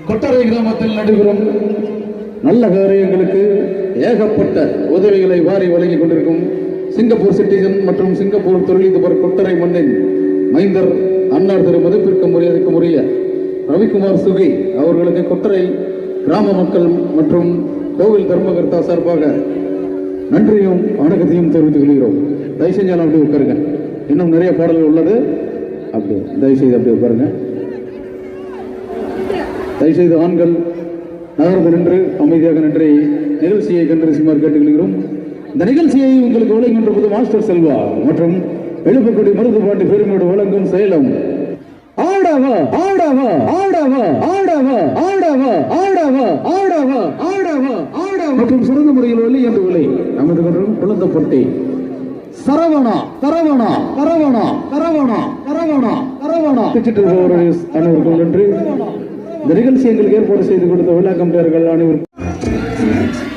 கொட்டரை கிராமத்தில் நடைபெறும் நல்ல காரியங்களுக்கு ஏகப்பட்ட உதவிகளை வாரி வழங்கிக் கொண்டிருக்கும் சிங்கப்பூர் சிட்டிசன் மற்றும் சிங்கப்பூர் தொழிலதிபர் கொட்டரை மண்ணின் மைந்தர் அன்னார் திரு மதிப்பிற்கு மரியாதைக்குரிய ரவிக்குமார் சுகி அவர்களுக்கு கொட்டரை கிராம மக்கள் மற்றும் கோவில் தர்மகர்த்தா சார்பாக நன்றியும் வணக்கத்தையும் தெரிவித்துக் கொள்கிறோம். தயவு செஞ்சாலும் அப்படி உட்காருங்க. இன்னும் நிறைய பாடல்கள் உள்ளது. அப்படி தயவு செய்து அப்படி உட்காருங்க. தயவுசெய்து ஆண்கள் நகர்ந்து நின்று அமைதியாக நின்று நிகழ்ச்சியை கண்டறிசுமாறு கேட்டுக்கொள்கிறோம். இந்த நிகழ்ச்சியை உங்களுக்கு வழங்குகின்ற மாஸ்டர் செல்வா மற்றும் எழுப்புக்குடி மருதுபாண்டி பெருமையோடு வழங்கும் சேலம் ஆடவா ஆடவா ஆடவா ஆடவா ஆடவா ஆடவா ஆடவா ஆடவா ஆடவா மற்றும் சிறந்த முறையில் ஒலி என்று விலை நமது கொன்றும் குழந்தப்பட்டி சரவணா சரவணா சரவணா சரவணா சரவணா சரவணா அனைவருக்கும் நன்றி. இந்த நிகழ்ச்சி எங்களுக்கு ஏற்பாடு செய்து கொடுத்த விழா கம்பெனியர்கள் அனைவருக்கும்